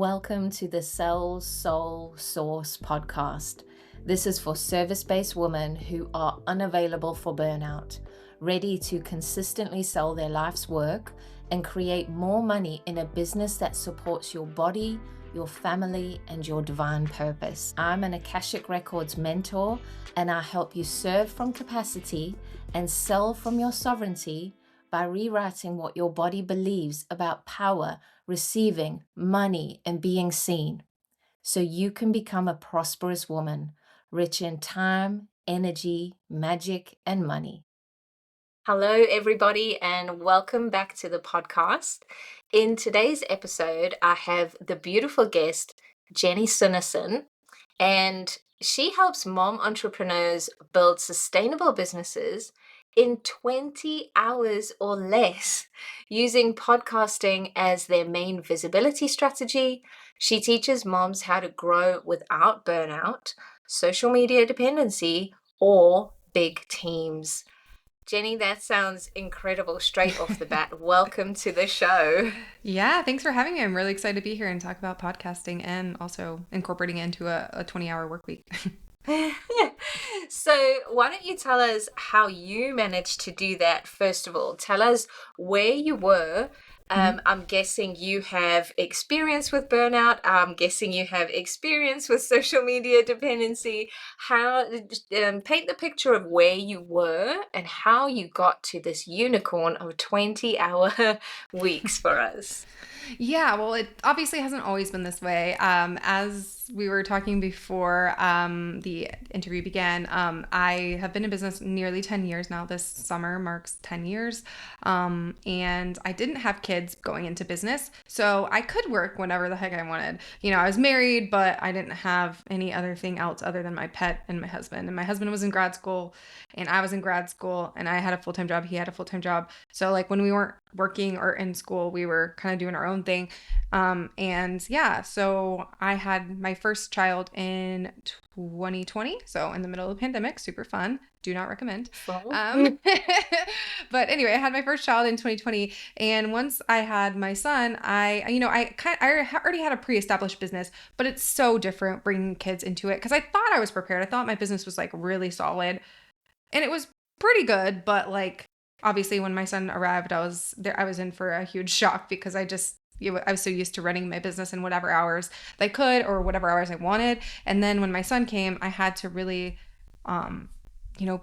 Welcome to the Cell Soul Source podcast. This is for service-based women who are unavailable for burnout, ready to consistently sell their life's work and create more money in a business that supports your body, your family, and your divine purpose. I'm an Akashic Records mentor, and I help you serve from capacity and sell from your sovereignty by rewriting what your body believes about power, receiving, money, and being seen, so you can become a prosperous woman, rich in time, energy, magic, and money. Hello, everybody, and welcome back to the podcast. In today's episode, I have the beautiful guest, Jenny Suneson, and she helps mom entrepreneurs build sustainable businesses in 20 hours or less using podcasting as their main visibility strategy. She teaches moms how to grow without burnout, social media dependency, or big teams. Jenny, that sounds incredible straight off the bat. Welcome to the show. Yeah, thanks for having me. I'm really excited to be here and talk about podcasting and also incorporating it into a 20-hour work week. So why don't you tell us how you managed to do that, first of all? Tell us where you were. I'm guessing you have experience with burnout. I'm guessing you have experience with social media dependency. How paint the picture of where you were and how you got to this unicorn of 20-hour weeks for us. Yeah, well, it obviously hasn't always been this way. As we were talking before the interview began, I have been in business nearly 10 years now. This summer marks 10 years. And I didn't have kids going into business, so I could work whenever the heck I wanted. You know, I was married, but I didn't have any other thing else other than my pet and my husband. And my husband was in grad school, and I was in grad school, and I had a full-time job. He had a full-time job. So like when we weren't working or in school, we were kind of doing our own thing. And yeah, so I had my first child in 2020. So in the middle of the pandemic, super fun. Do not recommend. But anyway, I had my first child in 2020. And once I had my son, I already had a pre-established business, but it's so different bringing kids into it. Cause I thought I was prepared. I thought my business was like really solid and it was pretty good, but like, obviously, when my son arrived, I was in for a huge shock because I was so used to running my business in whatever hours I could or whatever hours I wanted. And then when my son came, I had to really,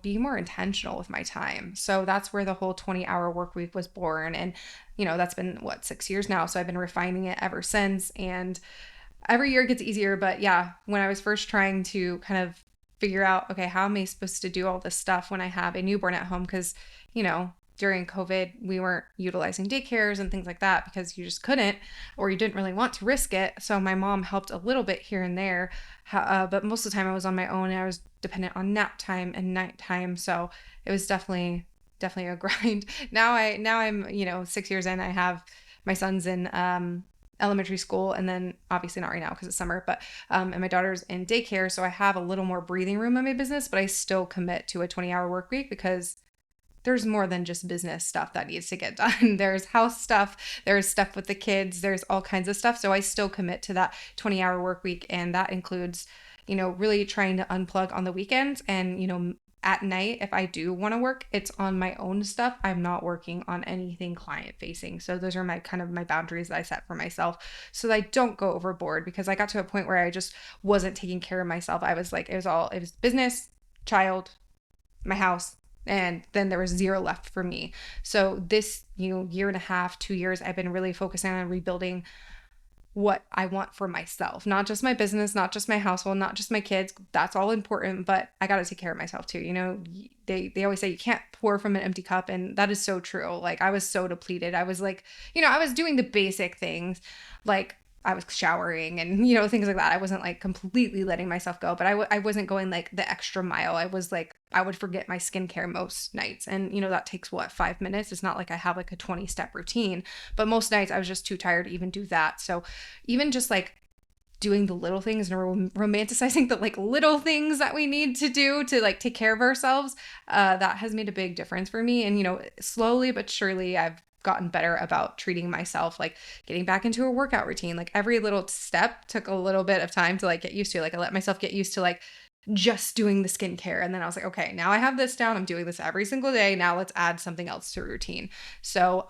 be more intentional with my time. So that's where the whole 20-hour work week was born. And, that's been 6 years now. So I've been refining it ever since. And every year it gets easier. But yeah, when I was first trying to kind of figure out, okay, how am I supposed to do all this stuff when I have a newborn at home? Because, during COVID, we weren't utilizing daycares and things like that because you just couldn't, or you didn't really want to risk it. So my mom helped a little bit here and there. But most of the time I was on my own and I was dependent on nap time and nighttime. So it was definitely a grind. Now I'm, 6 years in, I have my son's in, elementary school, and then obviously not right now because it's summer, but and my daughter's in daycare, so I have a little more breathing room in my business, but I still commit to a 20-hour work week because there's more than just business stuff that needs to get done. There's house stuff, there's stuff with the kids, there's all kinds of stuff. So I still commit to that 20-hour work week, and that includes, really trying to unplug on the weekends and, at night, if I do want to work, it's on my own stuff. I'm not working on anything client facing. So those are my boundaries that I set for myself so that I don't go overboard, because I got to a point where I just wasn't taking care of myself. I was like, it was business, child, my house, and then there was zero left for me. So this, year and a half, 2 years, I've been really focusing on rebuilding what I want for myself, not just my business, not just my household, not just my kids. That's all important, but I got to take care of myself too. They always say you can't pour from an empty cup, and that is so true. Like I was so depleted. I was like, I was doing the basic things, like I was showering and, things like that. I wasn't like completely letting myself go, but I wasn't going like the extra mile. I was like, I would forget my skincare most nights. And, that takes 5 minutes. It's not like I have like a 20-step routine, but most nights I was just too tired to even do that. So even just like doing the little things and romanticizing the like little things that we need to do to like take care of ourselves, that has made a big difference for me. And, slowly but surely I've gotten better about treating myself, like getting back into a workout routine. Like every little step took a little bit of time to like get used to. Like I let myself get used to like just doing the skincare. And then I was like, okay, now I have this down. I'm doing this every single day. Now let's add something else to routine. So,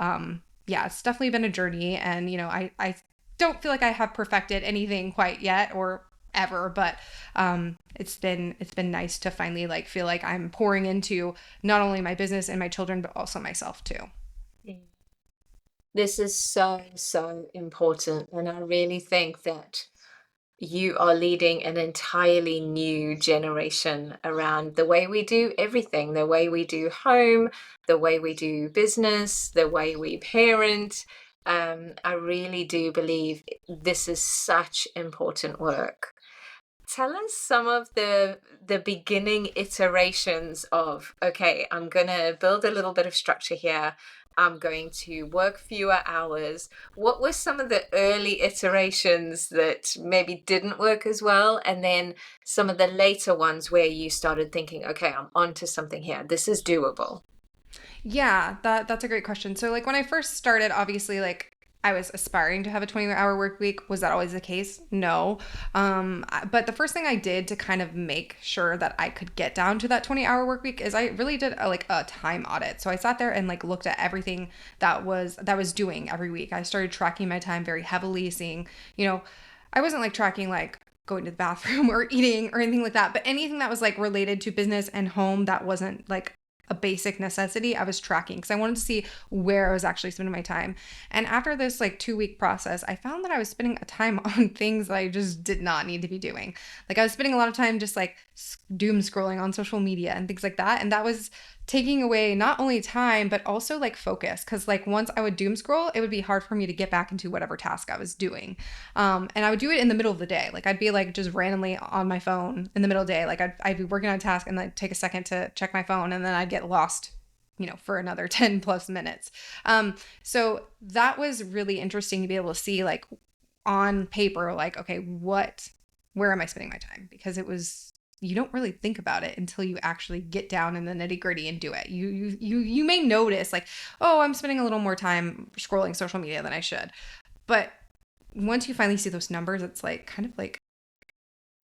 yeah, it's definitely been a journey. And, I don't feel like I have perfected anything quite yet or ever, but it's been nice to finally like feel like I'm pouring into not only my business and my children, but also myself too. This is so, so important. And I really think that you are leading an entirely new generation around the way we do everything, the way we do home, the way we do business, the way we parent. I really do believe this is such important work. Tell us some of the beginning iterations of, okay, I'm going to build a little bit of structure here. I'm going to work fewer hours. What were some of the early iterations that maybe didn't work as well? And then some of the later ones where you started thinking, okay, I'm onto something here. This is doable. Yeah, that's a great question. So like when I first started, obviously like I was aspiring to have a 20-hour work week. Was that always the case? No. But the first thing I did to kind of make sure that I could get down to that 20-hour work week is I really did a time audit. So I sat there and like looked at everything that was doing every week. I started tracking my time very heavily, seeing, I wasn't like tracking like going to the bathroom or eating or anything like that, but anything that was like related to business and home that wasn't like a basic necessity, I was tracking because I wanted to see where I was actually spending my time. And after this like 2-week process, I found that I was spending a time on things that I just did not need to be doing. Like I was spending a lot of time just like doom scrolling on social media and things like that. And that was taking away not only time, but also like focus. Cause like once I would doom scroll, it would be hard for me to get back into whatever task I was doing. And I would do it in the middle of the day. Like I'd be like just randomly on my phone in the middle of the day. Like I'd be working on a task and then take a second to check my phone and then I'd get lost for another 10 plus minutes. So that was really interesting to be able to see like on paper, like, okay, where am I spending my time? Because you don't really think about it until you actually get down in the nitty gritty and do it. You may notice like, oh, I'm spending a little more time scrolling social media than I should. But once you finally see those numbers, it's like kind of like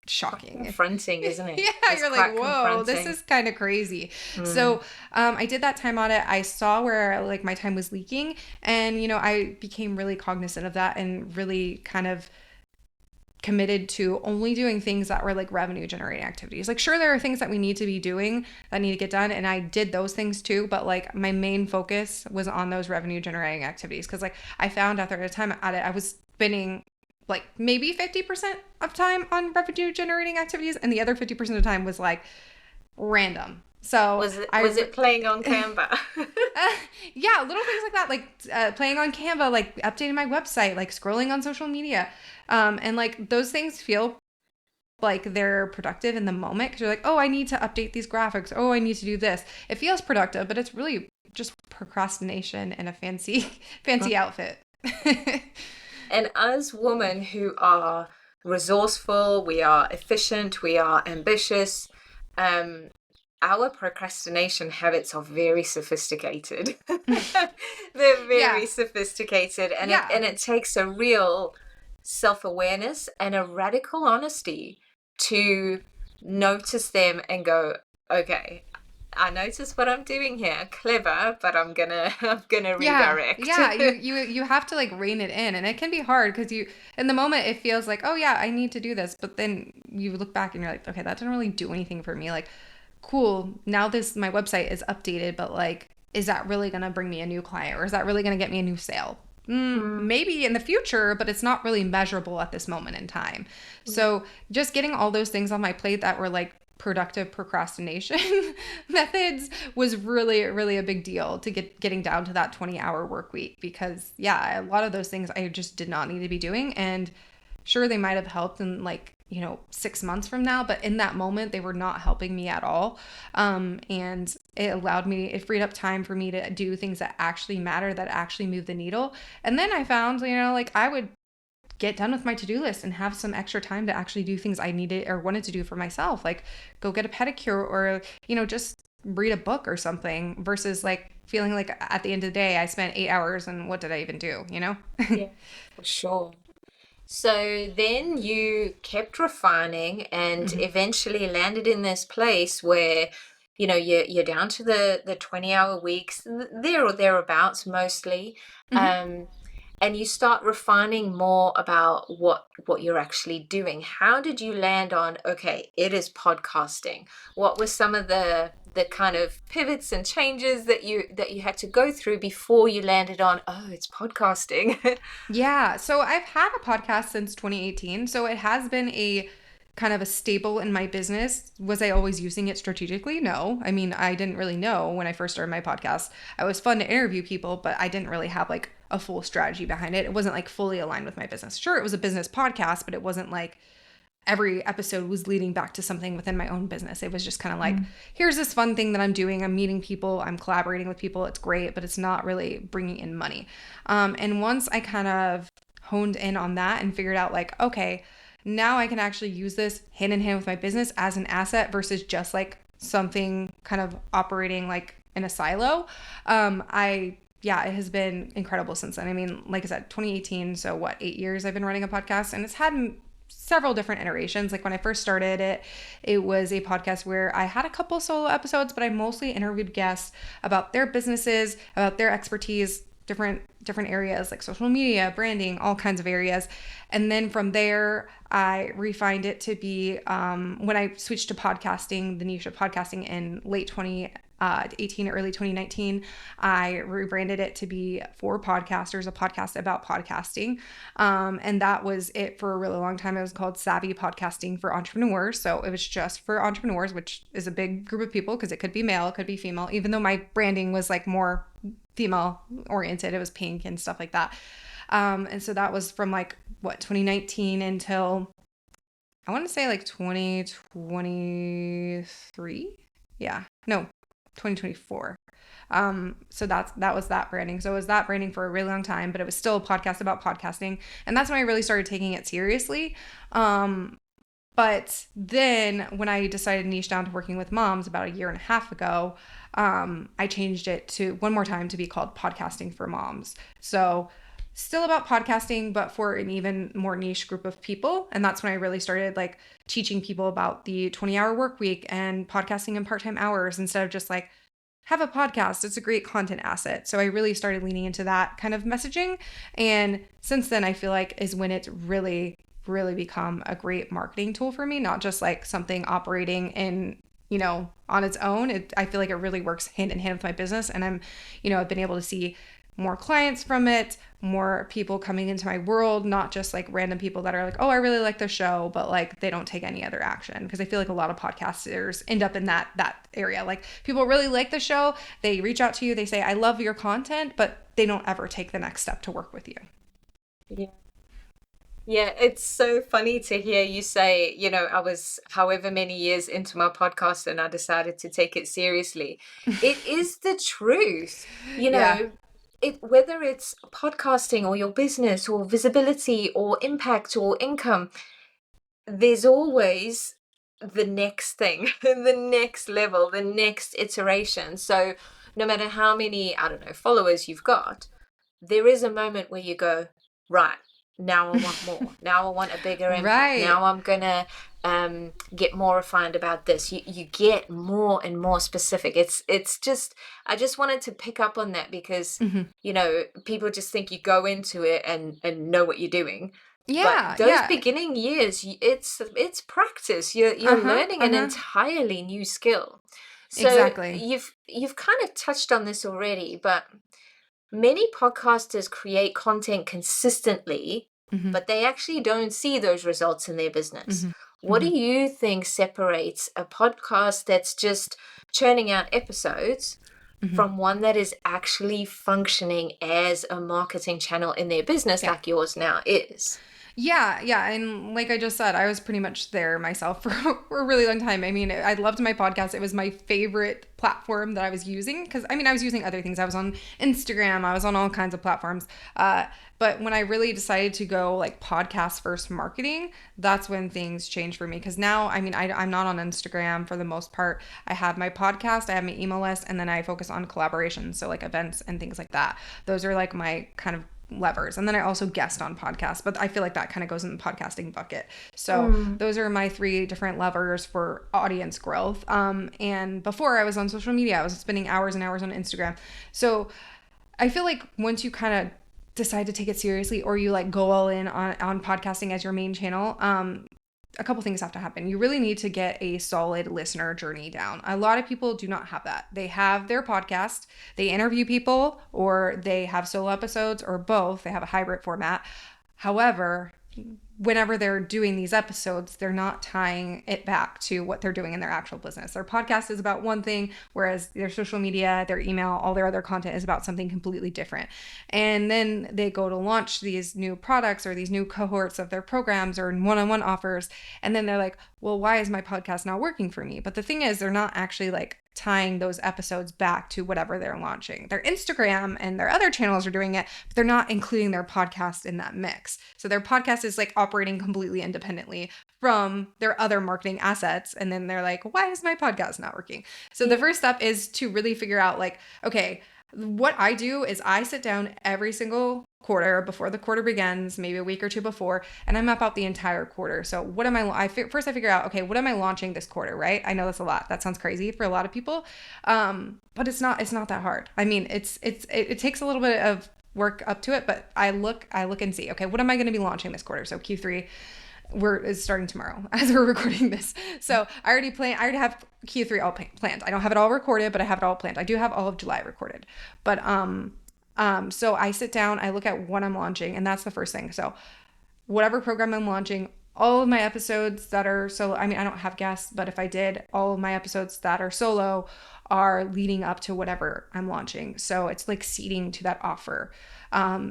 shocking. Confronting, isn't it? Yeah, It's you're like, quite whoa, this confronting. is kind of crazy. So I did that time audit. I saw where like my time was leaking, and I became really cognizant of that and really kind of committed to only doing things that were like revenue generating activities. Like sure, there are things that we need to be doing that need to get done, and I did those things too, but like my main focus was on those revenue generating activities because like I found after a time at it, I was spending like maybe 50% of time on revenue generating activities, and the other 50% of the time was like random. So was it playing on Canva? Yeah, little things like that, like playing on Canva, like updating my website, like scrolling on social media, and like those things feel like they're productive in the moment because you're like, oh, I need to update these graphics. Oh, I need to do this. It feels productive, but it's really just procrastination and a fancy outfit. And as women who are resourceful, we are efficient, we are ambitious, our procrastination habits are very sophisticated. They're very sophisticated, and it takes a real self-awareness and a radical honesty to notice them and go, okay, I notice what I'm doing here. Clever, but I'm gonna redirect. Yeah, you have to like rein it in, and it can be hard because in the moment it feels like, oh yeah, I need to do this, but then you look back and you're like, okay, that didn't really do anything for me. Like, cool, now my website is updated, but like, is that really gonna bring me a new client, or is that really gonna get me a new sale? Maybe in the future, but it's not really measurable at this moment in time. So just getting all those things on my plate that were like productive procrastination methods was really, really a big deal to getting down to that 20-hour work week because a lot of those things I just did not need to be doing. And sure, they might have helped in like, 6 months from now, but in that moment they were not helping me at all. And it freed up time for me to do things that actually matter, that actually move the needle. And then I found, like I would get done with my to-do list and have some extra time to actually do things I needed or wanted to do for myself, like go get a pedicure or, just read a book or something versus like feeling like at the end of the day, I spent 8 hours and what did I even do, you know? Yeah, for sure. So then you kept refining and Mhm. eventually landed in this place where, you're down to the 20-hour weeks, there or thereabouts mostly. Mhm. Um, and you start refining more about what you're actually doing. How did you land on, okay, it is podcasting? What were some of the kind of pivots and changes that you had to go through before you landed on, oh, it's podcasting? Yeah, so I've had a podcast since 2018. So it has been a kind of a staple in my business. Was I always using it strategically? No. I mean, I didn't really know when I first started my podcast. It was fun to interview people, but I didn't really have like a full strategy behind it. It wasn't like fully aligned with my business. Sure, it was a business podcast, but it wasn't like every episode was leading back to something within my own business. It was just kind of like, here's this fun thing that I'm doing. I'm meeting people, I'm collaborating with people. It's great, but it's not really bringing in money. And once I kind of honed in on that and figured out, like, okay, now I can actually use this hand in hand with my business as an asset versus just like something kind of operating like in a silo. Yeah, it has been incredible since then. I mean, like I said, 2018, so what, 8 years I've been running a podcast, and it's had several different iterations. Like when I first started it, it was a podcast where I had a couple solo episodes, but I mostly interviewed guests about their businesses, about their expertise, different areas like social media, branding, all kinds of areas. And then from there, I refined it to be when I switched to podcasting, the niche of podcasting in late 2018, early 2019, I rebranded it to be for podcasters, a podcast about podcasting. And that was it for a really long time. It was called Savvy Podcasting for Entrepreneurs. So it was just for entrepreneurs, which is a big group of people because it could be male, it could be female, even though my branding was like more female oriented. It was pink and stuff like that. And so that was from like 2019 until I want to say like 2023. Yeah, no, 2024. So that was that branding. So it was that branding for a really long time, but it was still a podcast about podcasting. And that's when I really started taking it seriously. But then when I decided to niche down to working with moms about a year and a half ago, I changed it to one more time to be called Podcasting for Moms. So still about podcasting, but for an even more niche group of people. And that's when I really started like teaching people about the 20-hour work week and podcasting in part-time hours instead of just like, have a podcast. It's a great content asset. So I really started leaning into that kind of messaging. And since then, I feel like is when it's really become a great marketing tool for me, not just like something operating in, on its own. I feel like it really works hand in hand with my business. And I've been able to see more clients from it, more people coming into my world, not just like random people that are like, oh, I really like the show, but like they don't take any other action. Because I feel like a lot of podcasters end up in that area. Like people really like the show, they reach out to you, they say, I love your content, but they don't ever take the next step to work with you. Yeah. Yeah, it's so funny to hear you say, I was however many years into my podcast and I decided to take it seriously. It is the truth. You Yeah. know, whether it's podcasting or your business or visibility or impact or income, there's always the next thing, the next level, the next iteration. So no matter how many, I don't know, followers you've got, there is a moment where you go, right, now I want more. Now I want a bigger impact. Right. Now I'm gonna get more refined about this. You get more and more specific. It's just, I just wanted to pick up on that because Mhm. people just think you go into it and know what you're doing. But Yeah. those Yeah. beginning years, it's practice. You're Uh-huh. learning an Uh-huh. entirely new skill. So Exactly. you've kind of touched on this already, but many podcasters create content consistently, Mhm. but they actually don't see those results in their business. Mhm. What do Mhm. you think separates a podcast that's just churning out episodes Mhm. from one that is actually functioning as a marketing channel in their business Yeah. like yours now is? Yeah. And like I just said, I was pretty much there myself for a really long time. I mean, I loved my podcast. It was my favorite platform that I was using because I mean, I was using other things. I was on Instagram, I was on all kinds of platforms. But when I really decided to go like podcast first marketing, that's when things changed for me. Because now, I mean, I'm not on Instagram for the most part. I have my podcast, I have my email list, and then I focus on collaborations. So like events and things like that. Those are like my kind of levers. And then I also guest on podcasts, but I feel like that kind of goes in the podcasting bucket. So those are my three different levers for audience growth. And before I was on social media, I was spending hours and hours on Instagram. So I feel like once you kind of decide to take it seriously, or you like go all in on podcasting as your main channel, a couple things have to happen. You really need to get a solid listener journey down. A lot of people do not have that. They have their podcast, they interview people, or they have solo episodes, or both. They have a hybrid format. However, whenever they're doing these episodes, they're not tying it back to what they're doing in their actual business. Their podcast is about one thing, whereas their social media, their email, all their other content is about something completely different. And then they go to launch these new products or these new cohorts of their programs or one-on-one offers. And then they're like, well, why is my podcast not working for me? But the thing is, they're not actually like tying those episodes back to whatever they're launching. Their Instagram and their other channels are doing it, but they're not including their podcast in that mix. So their podcast is like operating completely independently from their other marketing assets. And then they're like, why is my podcast not working? So the first step is to really figure out like, okay, what I do is I sit down every single quarter before the quarter begins, maybe a week or two before, and I map out the entire quarter. So what am first I figure out, okay, what am I launching this quarter, right? I know that's a lot. That sounds crazy for a lot of people. But it's not that hard. I mean, it takes a little bit of work up to it, but I look and see, okay, what am I going to be launching this quarter? So Q3 is starting tomorrow as we're recording this. So I already have Q3 all planned. I don't have it all recorded, but I have it all planned. I do have all of July recorded. But so I sit down, I look at what I'm launching, and that's the first thing. So whatever program I'm launching, all of my episodes that are solo, I mean, I don't have guests, but if I did, all of my episodes that are solo are leading up to whatever I'm launching. So it's like seeding to that offer.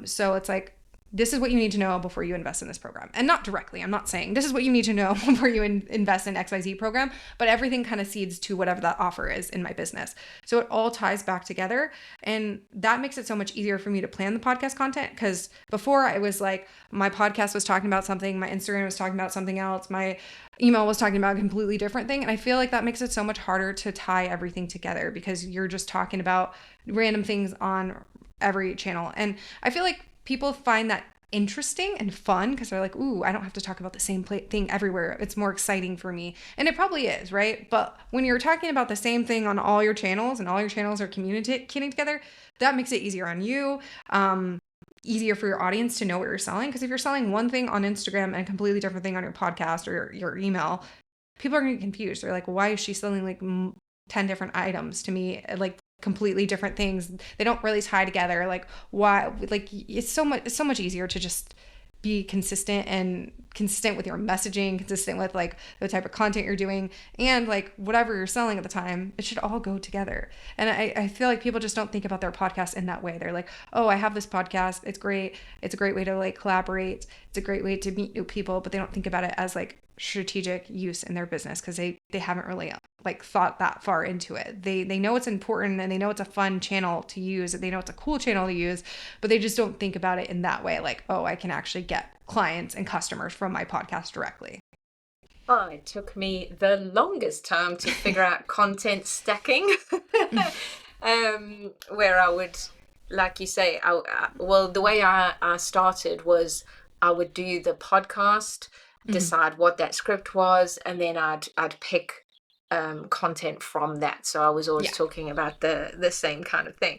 So it's like, this is what you need to know before you invest in this program. And not directly, I'm not saying this is what you need to know before you invest in XYZ program, but everything kind of seeds to whatever that offer is in my business. So it all ties back together. And that makes it so much easier for me to plan the podcast content. Because before I was like, my podcast was talking about something, my Instagram was talking about something else, my email was talking about a completely different thing. And I feel like that makes it so much harder to tie everything together because you're just talking about random things on every channel. And I feel like people find that interesting and fun because they're like, ooh, I don't have to talk about the same thing everywhere. It's more exciting for me. And it probably is, right? But when you're talking about the same thing on all your channels and all your channels are communicating together, that makes it easier on you, easier for your audience to know what you're selling. Because if you're selling one thing on Instagram and a completely different thing on your podcast or your email, people are going to get confused. They're like, why is she selling like 10 different items to me? Like, completely different things. They don't really tie together. Like why, like it's so much easier to just be consistent with your messaging, consistent with like the type of content you're doing and like whatever you're selling at the time. It should all go together. And I feel like people just don't think about their podcast in that way. They're like, oh, I have this podcast. It's great. It's a great way to like collaborate. It's a great way to meet new people, but they don't think about it as like strategic use in their business because they haven't really like thought that far into it. They know it's important and they know it's a fun channel to use and they know it's a cool channel to use, but they just don't think about it in that way. Like, oh, I can actually get clients and customers from my podcast directly. Oh, it took me the longest time to figure out content stacking, where I would, like you say, well, the way I started was I would do the podcast, decide what that script was, and then I'd pick content from that. So I was always talking about the same kind of thing.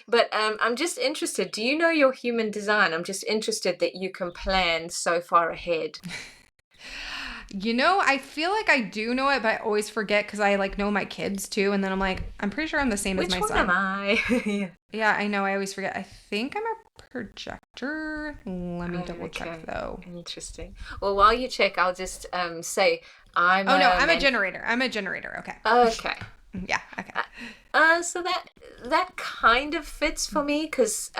But I'm just interested, do you know your human design? I'm just interested that you can plan so far ahead. You know, I feel like I do know it, but I always forget because I like know my kids too. And then I'm like, I'm pretty sure I'm the same as my son. Which one am I? Yeah, I know. I always forget. I think I'm a projector. Let me double check though. Interesting. Well, while you check, I'll just say I'm I'm a generator. I'm a generator. Okay. Okay. Yeah. Okay. So that kind of fits for me because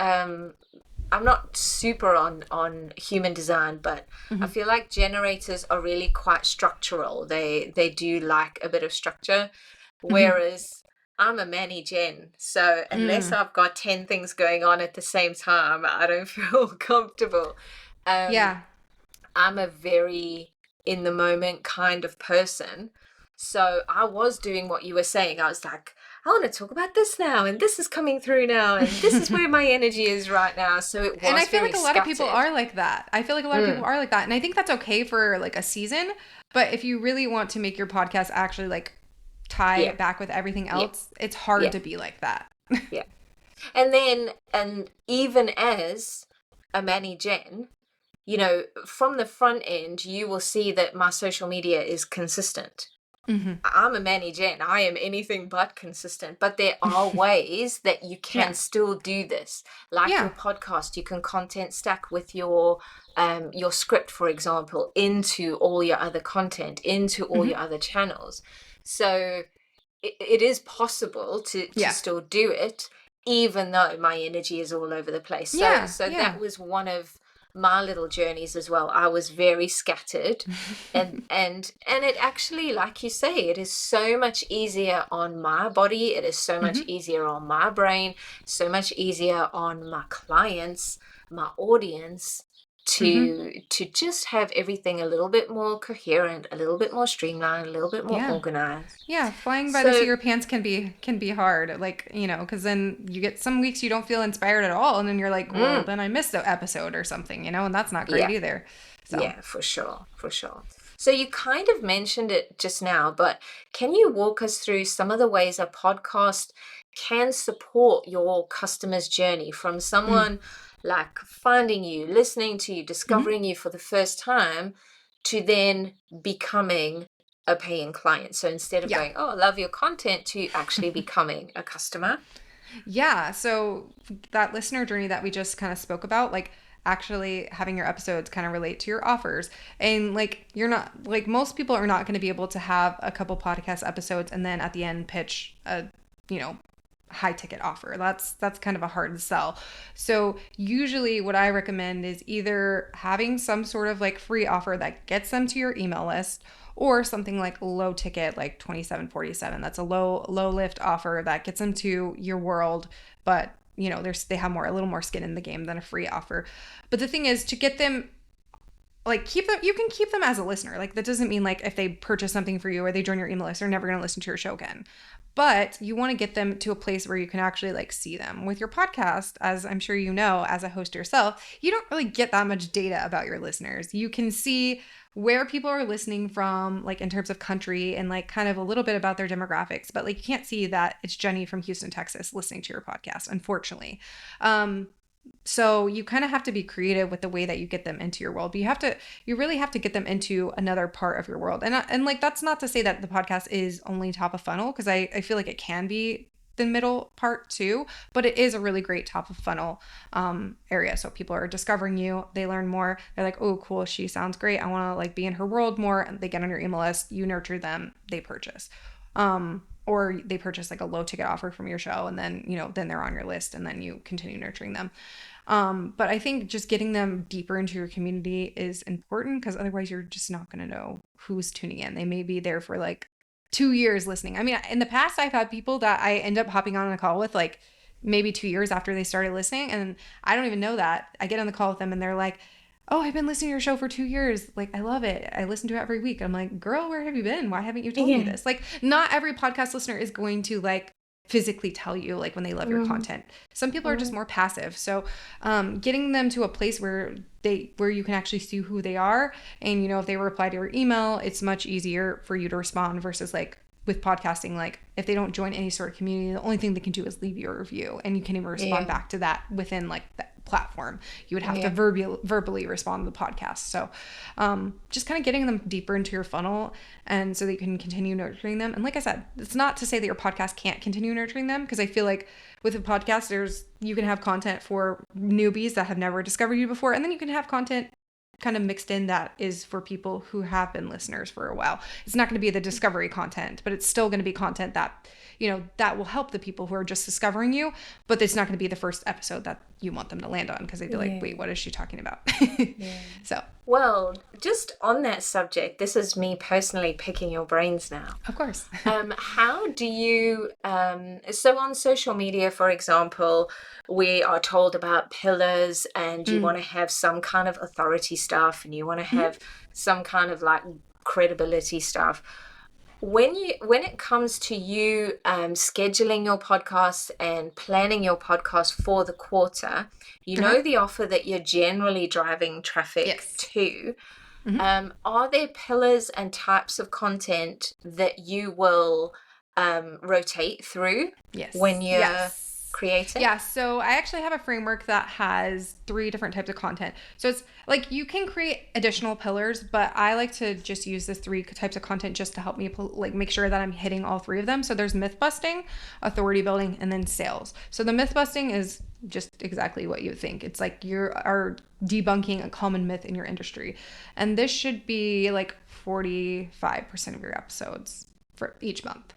I'm not super on human design, but I Hmm. feel like generators are really quite structural. They do like a bit of structure, Hmm. whereas I'm a Manny Gen. So unless Mm. I've got 10 things going on at the same time, I don't feel comfortable. Um, Yeah. I'm a very in the moment kind of person. So I was doing what you were saying. I was like, I want to talk about this now, and this is coming through now, and this is where my energy is right now. So it And I was feel very like a lot of people scattered. are like that. I feel like a lot of people Mm, are like that. And I think that's okay for like a season. But if you really want to make your podcast actually like tie yeah, it back with everything yeah, else, it's hard yeah, to be like that. yeah. And even as a Manny Gen, from the front end, you will see that my social media is consistent. Hmm. I'm a Manny Jen. I am anything but consistent, but there are ways that you can Yeah. still do this. Like Yeah. your podcast, you can content stack with your script, for example, into all your other content, into all Hmm. your other channels. So it is possible to Yeah. still do it, even though my energy is all over the place. So Yeah. so Yeah. that was one of my little journeys as well. I was very scattered, and it actually, like you say, it is so much easier on my body, it is so much Hmm. easier on my brain, so much easier on my clients, my audience, Hmm. to just have everything a little bit more coherent, a little bit more streamlined, a little bit more Yeah. organized. Yeah, flying by the seat So of your pants can be hard. Like, because then you get some weeks you don't feel inspired at all, and then you're like, well, mm, then I missed the episode or something, and that's not great yeah, either. So, yeah, for sure, for sure. So you kind of mentioned it just now, but can you walk us through some of the ways a podcast can support your customer's journey from mm, someone like finding you, listening to you, hmm, discovering you for the first time, to then becoming a paying client? So instead of yeah. going, oh, I love your content, to actually becoming a customer. Yeah, so that listener journey that we just kind of spoke about, like actually having your episodes kind of relate to your offers. And like you're not like most people are not going to be able to have a couple podcast episodes and then at the end pitch a, you know, high ticket offer. That's kind of a hard sell. So usually what I recommend is either having some sort of like free offer that gets them to your email list or something like low ticket like 2747. That's a low lift offer that gets them to your world, but they have a little more skin in the game than a free offer. But the thing is to get them like keep them, you can keep them as a listener. Like that doesn't mean like if they purchase something for you or they join your email list they're never going to listen to your show again, but you want to get them to a place where you can actually like see them. With your podcast, as I'm sure you know, as a host yourself, you don't really get that much data about your listeners. You can see where people are listening from, like in terms of country and like kind of a little bit about their demographics, but like you can't see that it's Jenny from Houston, Texas listening to your podcast, unfortunately. um so you kind of have to be creative with the way that you get them into your world, but you really have to get them into another part of your world. And like that's not to say that the podcast is only top of funnel, because I feel like it can be the middle part too, but it is a really great top of funnel area. So people are discovering you, they learn more, they're like, oh cool, she sounds great, I want to like be in her world more, and they get on your email list, you nurture them, they purchase. Or they purchase like a low ticket offer from your show, and then then they're on your list, and then you continue nurturing them. But I think just getting them deeper into your community is important, because otherwise you're just not going to know who's tuning in. They may be there for like 2 years listening. I mean, in the past, I've had people that I end up hopping on a call with like maybe 2 years after they started listening. And I don't even know that. I get on the call with them and they're like, oh, I've been listening to your show for 2 years. Like, I love it. I listen to it every week. I'm like, girl, where have you been? Why haven't you told me Yeah. this? Like, not every podcast listener is going to like physically tell you like when they love your Mm, content. Some people are just mm, more passive. So getting them to a place where you can actually see who they are, and if they reply to your email, it's much easier for you to respond, versus like with podcasting, like if they don't join any sort of community, the only thing they can do is leave you a review, and you can even respond yeah. back to that within like that platform. You would have to Yeah. verbally respond to the podcast. So just kind of getting them deeper into your funnel, and so that you can continue nurturing them. And like I said, it's not to say that your podcast can't continue nurturing them, because I feel like with a podcast, you can have content for newbies that have never discovered you before, and then you can have content kind of mixed in that is for people who have been listeners for a while. It's not going to be the discovery content, but it's still going to be content that, that will help the people who are just discovering you, but it's not going to be the first episode that you want them to land on, because they'd be like, wait, what is she talking about? So. Well, just on that subject, this is me personally picking your brains now. Of course. How do you, so on social media, for example, we are told about pillars, and you want to have some kind of authority stuff, and you want to have some kind of like credibility stuff. When it comes to you scheduling your podcast and planning your podcast for the quarter, you know the offer that you're generally driving traffic to. Are there pillars and types of content that you will rotate through when you're creating? Yeah, so I actually have a framework that has 3 different types of content. So it's like you can create additional pillars, but I like to just use the 3 types of content just to help me make sure that I'm hitting all 3 of them. So there's myth busting, authority building, and then sales. So the myth busting is just exactly what you would think. It's like you are debunking a common myth in your industry. And this should be like 45% of your episodes for each month.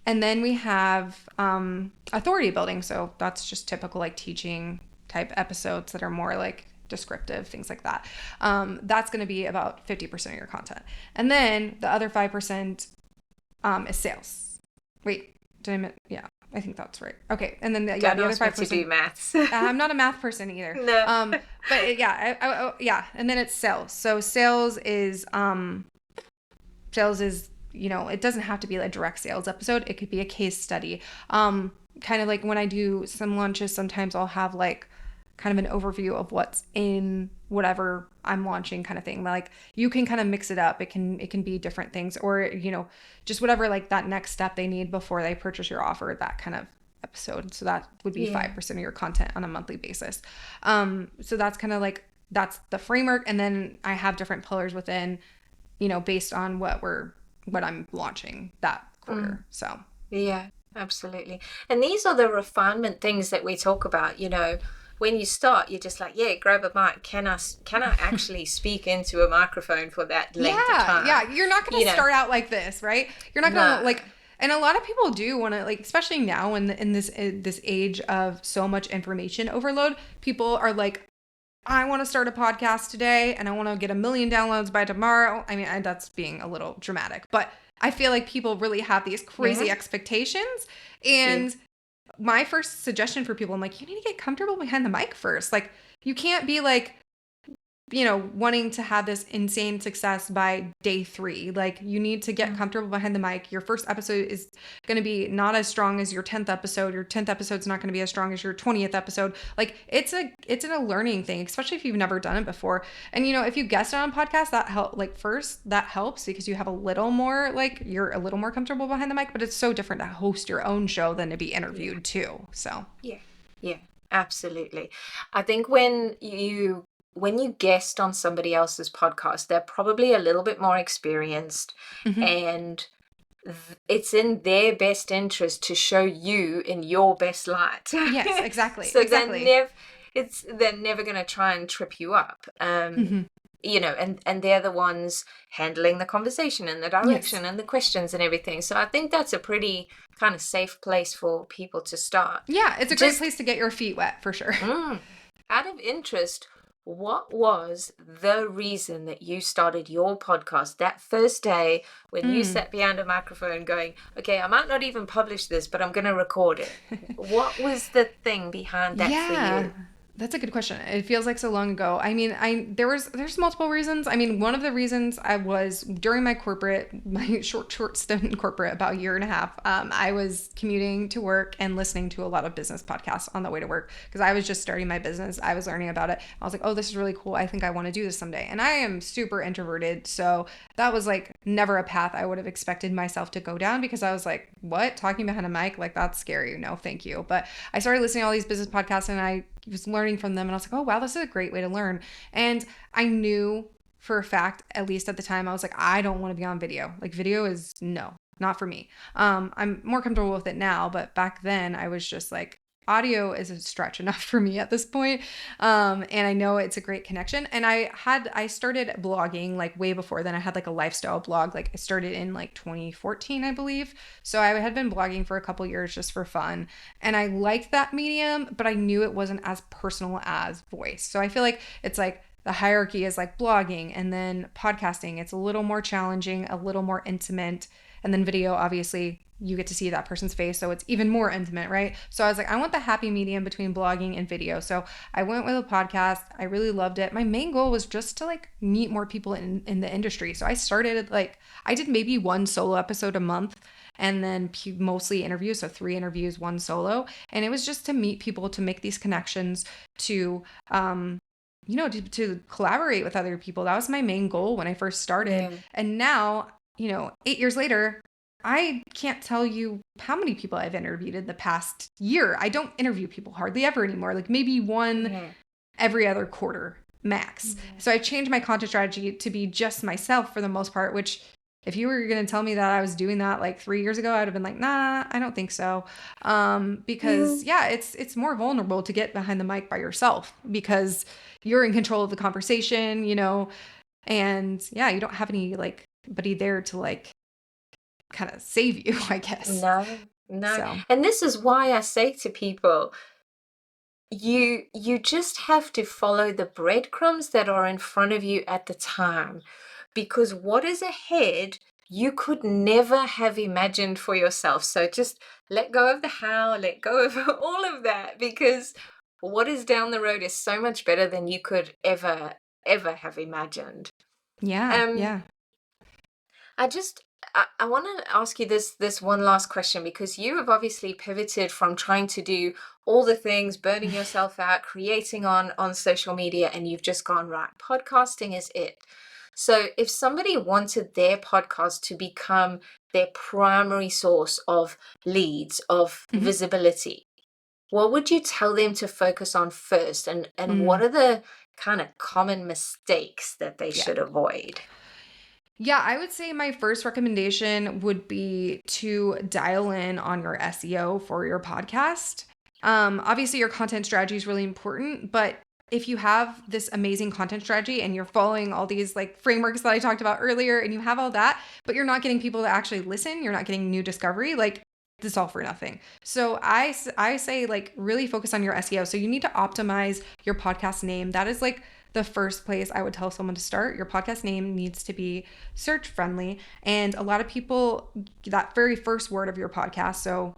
And then we have authority building. So that's just typical like teaching type episodes that are more like descriptive, things like that. That's going to be about 50% of your content. And then the other 5% is sales. Wait, I think that's right. Okay. And then the other 5% to do maths. I'm not a math person either. No. But yeah. And then it's sales. So sales is it doesn't have to be a direct sales episode. It could be a case study. Kind of like when I do some launches, sometimes I'll have like kind of an overview of what's in whatever I'm launching kind of thing. Like you can kind of mix it up. It can be different things, or, just whatever like that next step they need before they purchase your offer, that kind of episode. So that would be 5% of your content on a monthly basis. So that's kind of like, that's the framework. And then I have different pillars within, based on what I'm launching that quarter. So yeah, absolutely. And these are the refinement things that we talk about. When you start, you're just like, grab a mic. Can I actually speak into a microphone for that length of time? Yeah, you're not going to start out like this, right? You're not going to and a lot of people do want to especially now in this age of so much information overload, people are like, I want to start a podcast today and I want to get 1 million downloads by tomorrow. I mean, that's being a little dramatic, but I feel like people really have these crazy expectations. And my first suggestion for people, I'm like, you need to get comfortable behind the mic first. Like, you can't be like, wanting to have this insane success by day 3. Like, you need to get comfortable behind the mic. Your first episode is going to be not as strong as your 10th episode. Your 10th episode's not going to be as strong as your 20th episode. Like, it's a learning thing, especially if you've never done it before. And, if you guest on a podcast, that helps because you have a little more, you're a little more comfortable behind the mic, but it's so different to host your own show than to be interviewed too. So. Yeah, absolutely. I think when you guest on somebody else's podcast, they're probably a little bit more experienced, and it's in their best interest to show you in your best light. Yes, exactly. So exactly. they're never going to try and trip you up. And they're the ones handling the conversation and the direction and the questions and everything. So I think that's a pretty kind of safe place for people to start. Yeah, it's a great place to get your feet wet for sure. Out of interest, what was the reason that you started your podcast that first day when you sat behind a microphone going, okay, I might not even publish this, but I'm going to record it? What was the thing behind that for you? That's a good question. It feels like so long ago. I mean, there's multiple reasons. I mean, one of the reasons I was during my short stint in corporate, about 1.5 years, I was commuting to work and listening to a lot of business podcasts on the way to work because I was just starting my business. I was learning about it. I was like, oh, this is really cool. I think I want to do this someday. And I am super introverted. So that was never a path I would have expected myself to go down because I was like, what? Talking behind a mic? That's scary. No, thank you. But I started listening to all these business podcasts and I was learning from them and I was like, oh wow, this is a great way to learn. And I knew for a fact, at least at the time, I was like, I don't want to be on video. Video is not for me. I'm more comfortable with it now, but back then I was just like, audio is a stretch enough for me at this point. And I know it's a great connection. And I started blogging like way before then. I had like a lifestyle blog. Like I started in like 2014, I believe. So I had been blogging for a couple years just for fun. And I liked that medium, but I knew it wasn't as personal as voice. So I feel like it's like the hierarchy is like blogging, and then podcasting. It's a little more challenging, a little more intimate. And then video, obviously, you get to see that person's face, so it's even more intimate, right? So I was like, I want the happy medium between blogging and video. So I went with a podcast. I really loved it. My main goal was just to like meet more people in the industry. So I started like, I did maybe one solo episode a month, and then mostly interviews. So 3 interviews, 1 solo. And it was just to meet people, to make these connections, to, to collaborate with other people. That was my main goal when I first started. Yeah. And now, 8 years later, I can't tell you how many people I've interviewed in the past year. I don't interview people hardly ever anymore, like maybe one every other quarter max. So I changed my content strategy to be just myself for the most part, which if you were going to tell me that I was doing that like 3 years ago, I'd have been like, nah, I don't think so. Because it's more vulnerable to get behind the mic by yourself because you're in control of the conversation, and you don't have any like buddy there to like kind of save you, I guess. No. So. And this is why I say to people, you just have to follow the breadcrumbs that are in front of you at the time, because what is ahead you could never have imagined for yourself. So just let go of the how, let go of all of that, because what is down the road is so much better than you could ever have imagined. Yeah. I want to ask you this one last question, because you have obviously pivoted from trying to do all the things, burning yourself out, creating on social media, and you've just gone, right, podcasting is it. So if somebody wanted their podcast to become their primary source of leads, of visibility, what would you tell them to focus on first? And what are the kind of common mistakes that they should avoid? Yeah, I would say my first recommendation would be to dial in on your SEO for your podcast. Obviously, your content strategy is really important, but if you have this amazing content strategy and you're following all these like frameworks that I talked about earlier, and you have all that, but you're not getting people to actually listen, you're not getting new discovery, like this all for nothing. So I say like really focus on your SEO. So you need to optimize your podcast name. That is like the first place I would tell someone to start. Your podcast name needs to be search friendly. And a lot of people, that very first word of your podcast, so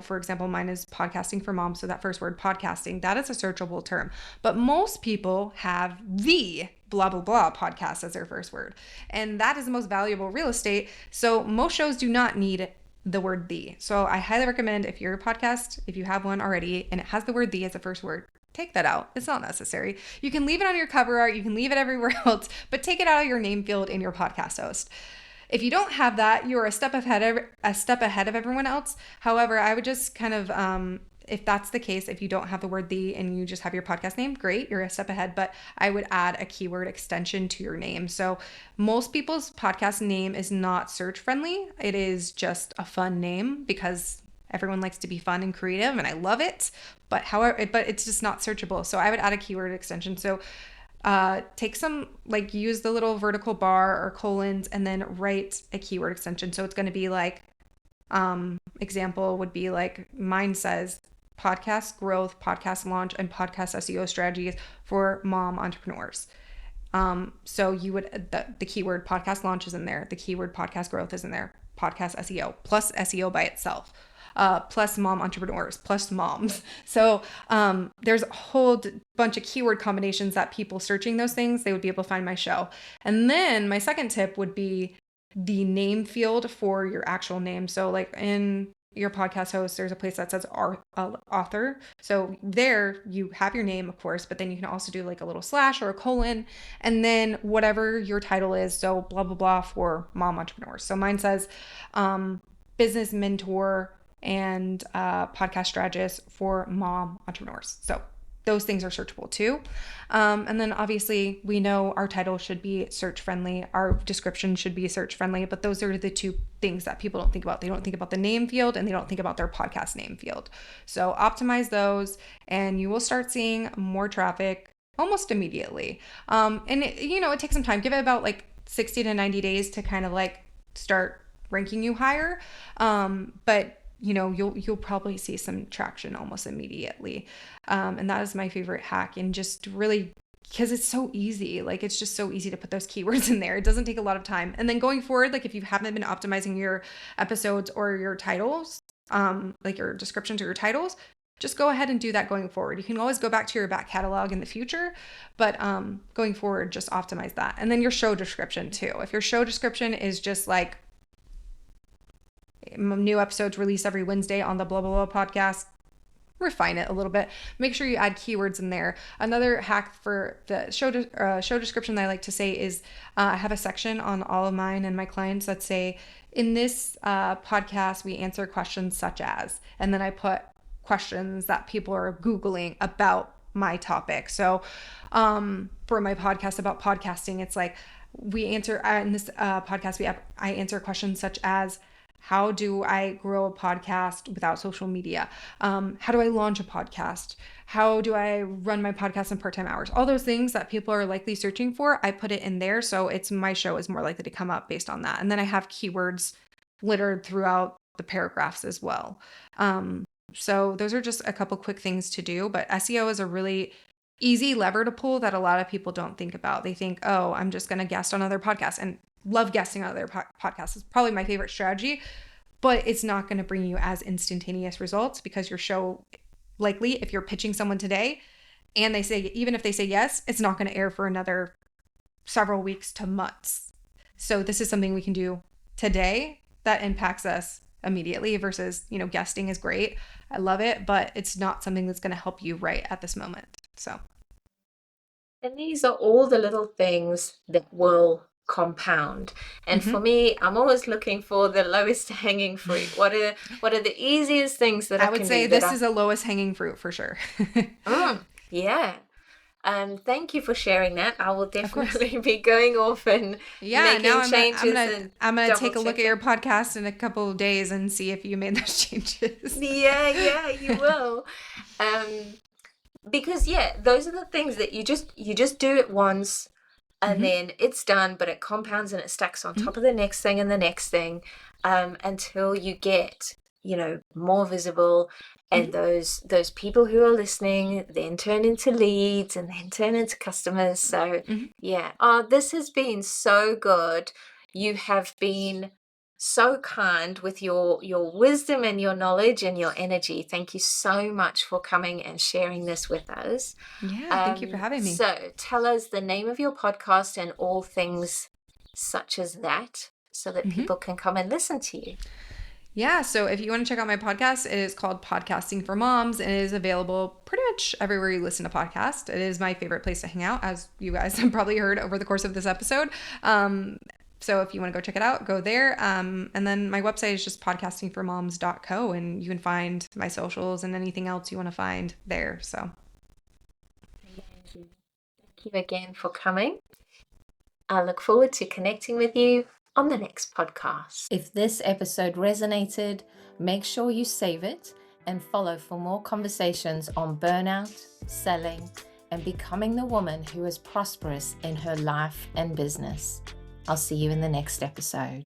for example, mine is podcasting for moms. So that first word, podcasting, that is a searchable term. But most people have the blah, blah, blah podcast as their first word. And that is the most valuable real estate. So most shows do not need the word the. So I highly recommend, if you're a podcast, if you have one already and it has the word the as the first word, take that out. It's not necessary. You can leave it on your cover art. You can leave it everywhere else, but take it out of your name field in your podcast host. If you don't have that, you're a step ahead of everyone else. However, I would just kind of, if that's the case, if you don't have the word the and you just have your podcast name, great, you're a step ahead, but I would add a keyword extension to your name. So most people's podcast name is not search friendly. It is just a fun name because everyone likes to be fun and creative, and I love it. But it's just not searchable. So I would add a keyword extension. So take some, like use the little vertical bar or colons and then write a keyword extension. So it's going to be like, example would be like mine says podcast growth, podcast launch, and podcast SEO strategies for mom entrepreneurs. So you would, the keyword podcast launch is in there. The keyword podcast growth is in there. Podcast SEO plus SEO by itself. Plus mom entrepreneurs, plus moms. So there's a whole bunch of keyword combinations that people searching those things, they would be able to find my show. And then my second tip would be the name field for your actual name. So like in your podcast host, there's a place that says author. So there you have your name, of course, but then you can also do like a little slash or a colon, and then whatever your title is. So blah, blah, blah for mom entrepreneurs. So mine says business mentor and podcast strategist for mom entrepreneurs. So those things are searchable too. And then obviously we know our title should be search friendly. Our description should be search friendly, but those are the two things that people don't think about. They don't think about the name field and they don't think about their podcast name field. So optimize those and you will start seeing more traffic almost immediately. And it takes some time. Give it about like 60 to 90 days to kind of like start ranking you higher. But you'll probably see some traction almost immediately. And that is my favorite hack. And just really, because it's so easy, like it's just so easy to put those keywords in there. It doesn't take a lot of time. And then going forward, like if you haven't been optimizing your episodes or your titles, like your descriptions or your titles, just go ahead and do that going forward. You can always go back to your back catalog in the future, but going forward, just optimize that. And then your show description too. If your show description is just like, new episodes released every Wednesday on the blah, blah, blah podcast, refine it a little bit. Make sure you add keywords in there. Another hack for the show description that I like to say is I have a section on all of mine and my clients that say, in this podcast, we answer questions such as, and then I put questions that people are Googling about my topic. So for my podcast about podcasting, it's like we answer in this podcast, I answer questions such as, how do I grow a podcast without social media? How do I launch a podcast? How do I run my podcast in part-time hours? All those things that people are likely searching for, I put it in there. So my show is more likely to come up based on that. And then I have keywords littered throughout the paragraphs as well. So those are just a couple quick things to do, but SEO is a really easy lever to pull that a lot of people don't think about. They think, oh, I'm just going to guest on other podcasts, and love guesting on other podcasts. It's probably my favorite strategy, but it's not going to bring you as instantaneous results because your show, likely, if you're pitching someone today and even if they say yes, it's not going to air for another several weeks to months. So this is something we can do today that impacts us immediately versus, guesting is great. I love it, but it's not something that's going to help you right at this moment. So. And these are all the little things that will compound. And for me, I'm always looking for the lowest hanging fruit. What are the easiest things that I would can say do? This is a lowest hanging fruit for sure. Yeah. Thank you for sharing that. I will definitely be going off and making changes. I'm gonna take a look at your podcast in a couple of days and see if you made those changes. Yeah, you will. Because those are the things that you just do it once and then it's done, but it compounds and it stacks on top of the next thing and the next thing, until you get, more visible. And those people who are listening then turn into leads and then turn into customers. So this has been so good. You have been so kind with your wisdom and your knowledge and your energy. Thank you so much for coming and sharing this with us. Yeah, thank you for having me. So tell us the name of your podcast and all things such as that, so that people can come and listen to you. Yeah, so if you want to check out my podcast, it is called Podcasting for Moms, and it is available pretty much everywhere you listen to podcasts. It is my favorite place to hang out, as you guys have probably heard over the course of this episode. So if you want to go check it out, go there. And then my website is just podcastingformoms.co, and you can find my socials and anything else you want to find there. So thank you again for coming. I look forward to connecting with you on the next podcast. If this episode resonated, make sure you save it and follow for more conversations on burnout, selling, and becoming the woman who is prosperous in her life and business. I'll see you in the next episode.